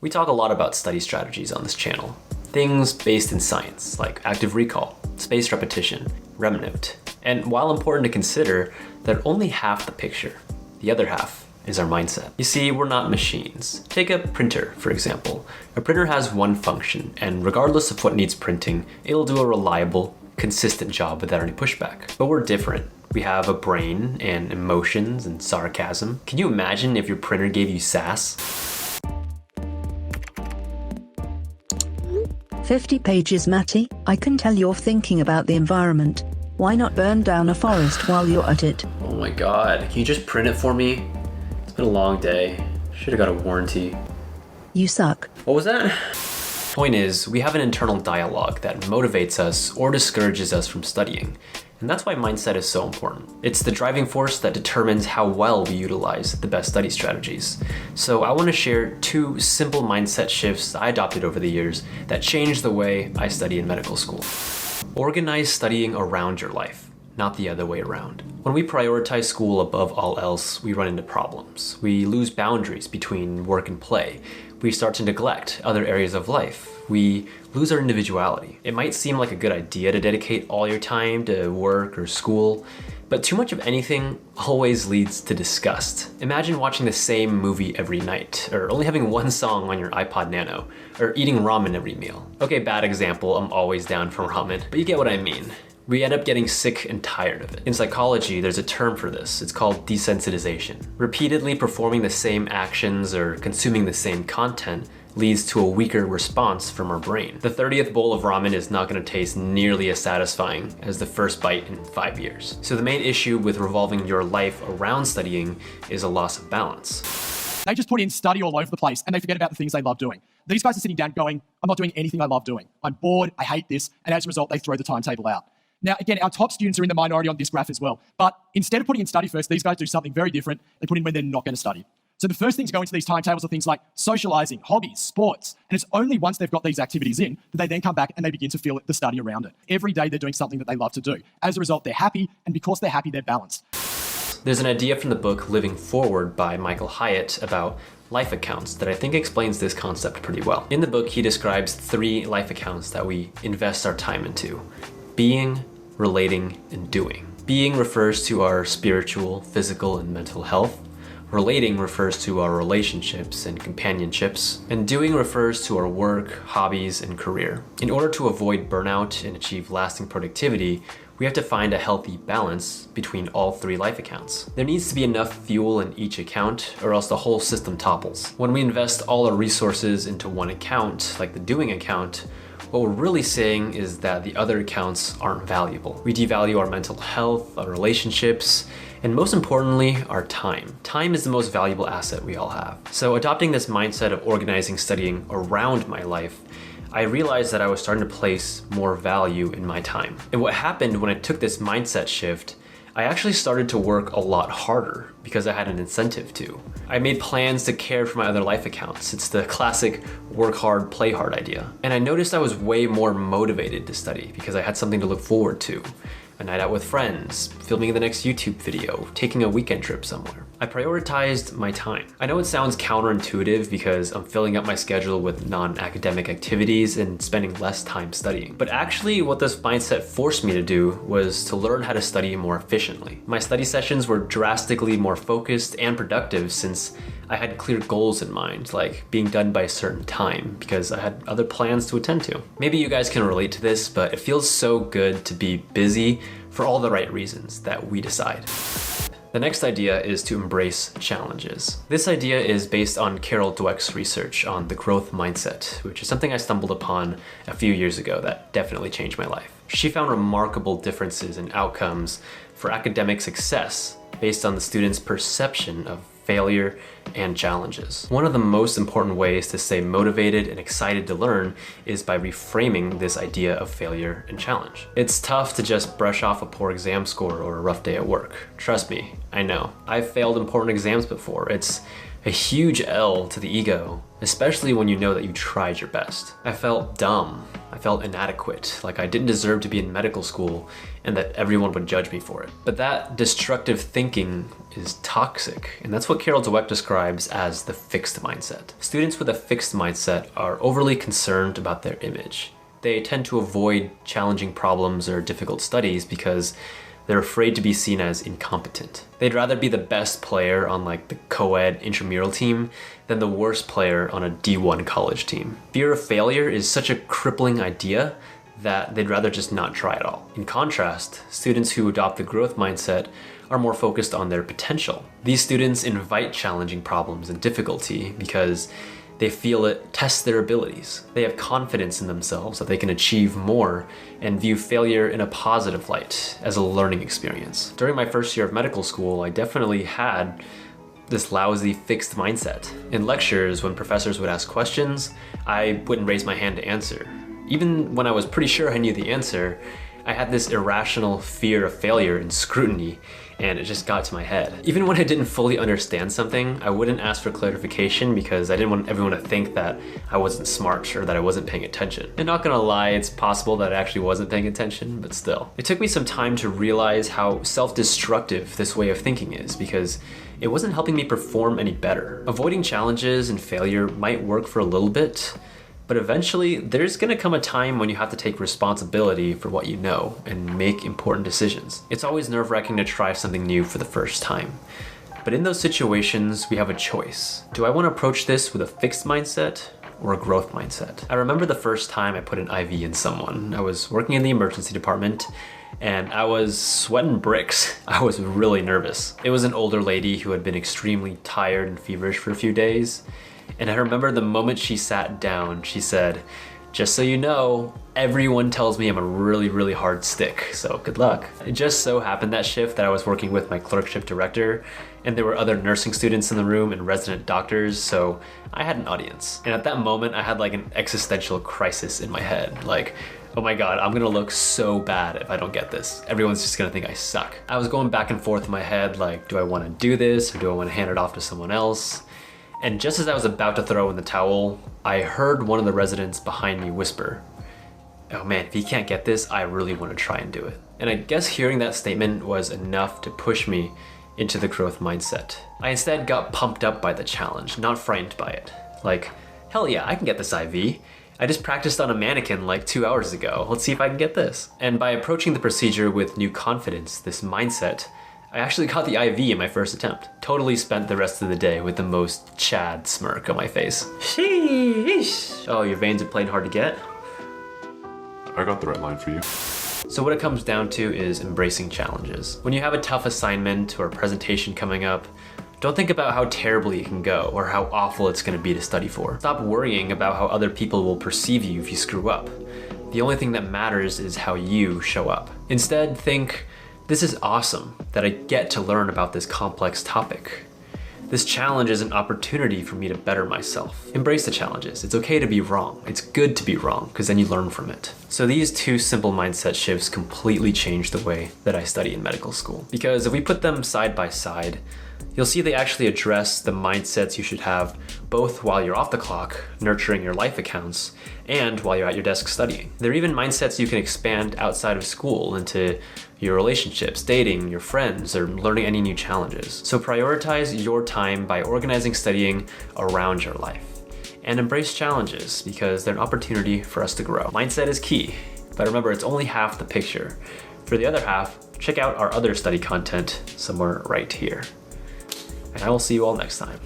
We talk a lot about study strategies on this channel. Things based in science, like active recall, spaced repetition, REM-note. And while important to consider, they're only half the picture. The other half is our mindset. You see, we're not machines. Take a printer, for example. A printer has one function, and regardless of what needs printing, it'll do a reliable, consistent job without any pushback. But we're different. We have a brain and emotions and sarcasm. Can you imagine if your printer gave you sass? 50 pages, Matty. I can tell you're thinking about the environment. Why not burn down a forest while you're at it? Oh my god, can you just print it for me? It's been a long day. Should've got a warranty. You suck. What was that? Point is, we have an internal dialogue that motivates us or discourages us from studying. And that's why mindset is so important. It's the driving force that determines how well we utilize the best study strategies. So I want to share 2 simple mindset shifts I adopted over the years that changed the way I study in medical school. Organize studying around your life, not the other way around. When we prioritize school above all else, we run into problems. We lose boundaries between work and play. We start to neglect other areas of life. We lose our individuality. It might seem like a good idea to dedicate all your time to work or school, but too much of anything always leads to disgust. Imagine watching the same movie every night, or only having one song on your iPod Nano, or eating ramen every meal. Okay, bad example, I'm always down for ramen, but you get what I mean. We end up getting sick and tired of it. In psychology, there's a term for this. It's called desensitization. Repeatedly performing the same actions or consuming the same content leads to a weaker response from our brain. The 30th bowl of ramen is not gonna taste nearly as satisfying as the first bite in 5 years. So the main issue with revolving your life around studying is a loss of balance. They just put in study all over the place and they forget about the things they love doing. These guys are sitting down going, I'm not doing anything I love doing. I'm bored, I hate this, and as a result, they throw the timetable out. Now, again, our top students are in the minority on this graph as well, but instead of putting in study first, these guys do something very different. They put in when they're not going to study. So the first things to go into these timetables are things like socializing, hobbies, sports, and it's only once they've got these activities in that they then come back and they begin to feel the study around it. Every day they're doing something that they love to do. As a result, they're happy, and because they're happy, they're balanced. There's an idea from the book Living Forward by Michael Hyatt about life accounts that I think explains this concept pretty well. In the book, he describes 3 life accounts that we invest our time into: being, relating, and doing. Being refers to our spiritual, physical, and mental health. Relating refers to our relationships and companionships. And doing refers to our work, hobbies, and career. In order to avoid burnout and achieve lasting productivity, we have to find a healthy balance between all 3 life accounts. There needs to be enough fuel in each account, or else the whole system topples. When we invest all our resources into one account, like the doing account, what we're really saying is that the other accounts aren't valuable. We devalue our mental health, our relationships, and most importantly, our time. Time is the most valuable asset we all have. So adopting this mindset of organizing studying around my life, I realized that I was starting to place more value in my time. And what happened when I took this mindset shift, I actually started to work a lot harder because I had an incentive to. I made plans to care for my other life accounts. It's the classic work hard, play hard idea. And I noticed I was way more motivated to study because I had something to look forward to. A night out with friends, filming the next YouTube video, taking a weekend trip somewhere. I prioritized my time. I know it sounds counterintuitive because I'm filling up my schedule with non-academic activities and spending less time studying. But actually what this mindset forced me to do was to learn how to study more efficiently. My study sessions were drastically more focused and productive since I had clear goals in mind, like being done by a certain time, because I had other plans to attend to. Maybe you guys can relate to this, but it feels so good to be busy for all the right reasons that we decide. The next idea is to embrace challenges. This idea is based on Carol Dweck's research on the growth mindset, which is something I stumbled upon a few years ago that definitely changed my life. She found remarkable differences in outcomes for academic success based on the student's perception of failure and challenges. One of the most important ways to stay motivated and excited to learn is by reframing this idea of failure and challenge. It's tough to just brush off a poor exam score or a rough day at work. Trust me, I know. I've failed important exams before. It's A huge L to the ego, especially when you know that you tried your best. I felt dumb. I felt inadequate, like I didn't deserve to be in medical school and that everyone would judge me for it. But that destructive thinking is toxic, and that's what Carol Dweck describes as the fixed mindset. Students with a fixed mindset are overly concerned about their image. They tend to avoid challenging problems or difficult studies because they're afraid to be seen as incompetent. They'd rather be the best player on like the co-ed intramural team than the worst player on a D1 college team. Fear of failure is such a crippling idea that they'd rather just not try at all. In contrast, students who adopt the growth mindset are more focused on their potential. These students invite challenging problems and difficulty because they feel it tests their abilities. They have confidence in themselves that they can achieve more and view failure in a positive light as a learning experience. During my first year of medical school, I definitely had this lousy fixed mindset. In lectures, when professors would ask questions, I wouldn't raise my hand to answer. Even when I was pretty sure I knew the answer, I had this irrational fear of failure and scrutiny, and it just got to my head. Even when I didn't fully understand something, I wouldn't ask for clarification because I didn't want everyone to think that I wasn't smart or that I wasn't paying attention. And not gonna lie, it's possible that I actually wasn't paying attention, but still. It took me some time to realize how self-destructive this way of thinking is because it wasn't helping me perform any better. Avoiding challenges and failure might work for a little bit, but eventually, there's gonna come a time when you have to take responsibility for what you know and make important decisions. It's always nerve-wracking to try something new for the first time. But in those situations, we have a choice. Do I wanna approach this with a fixed mindset or a growth mindset? I remember the first time I put an IV in someone. I was working in the emergency department and I was sweating bricks. I was really nervous. It was an older lady who had been extremely tired and feverish for a few days. And I remember the moment she sat down, she said, "Just so you know, everyone tells me I'm a really, really hard stick, so good luck." It just so happened that shift that I was working with my clerkship director, and there were other nursing students in the room and resident doctors, so I had an audience. And at that moment, I had like an existential crisis in my head, like, oh my God, I'm gonna look so bad if I don't get this. Everyone's just gonna think I suck. I was going back and forth in my head, like, do I wanna do this or do I wanna hand it off to someone else? And just as I was about to throw in the towel, I heard one of the residents behind me whisper, "Oh man, if he can't get this, I really want to try and do it." And I guess hearing that statement was enough to push me into the growth mindset. I instead got pumped up by the challenge, not frightened by it. Like, hell yeah, I can get this IV. I just practiced on a mannequin like 2 hours ago. Let's see if I can get this. And by approaching the procedure with new confidence, this mindset, I actually got the IV in my first attempt. Totally spent the rest of the day with the most Chad smirk on my face. Sheesh. Oh, your veins are playing hard to get? I got the right line for you. So what it comes down to is embracing challenges. When you have a tough assignment or a presentation coming up, don't think about how terribly it can go or how awful it's gonna be to study for. Stop worrying about how other people will perceive you if you screw up. The only thing that matters is how you show up. Instead, think, this is awesome that I get to learn about this complex topic. This challenge is an opportunity for me to better myself. Embrace the challenges. It's okay to be wrong. It's good to be wrong because then you learn from it. So these two simple mindset shifts completely changed the way that I study in medical school. Because if we put them side by side, you'll see they actually address the mindsets you should have both while you're off the clock, nurturing your life accounts, and while you're at your desk studying. They're even mindsets you can expand outside of school into your relationships, dating, your friends, or learning any new challenges. So prioritize your time by organizing studying around your life. And embrace challenges because they're an opportunity for us to grow. Mindset is key, but remember it's only half the picture. For the other half, check out our other study content somewhere right here. And I will see you all next time.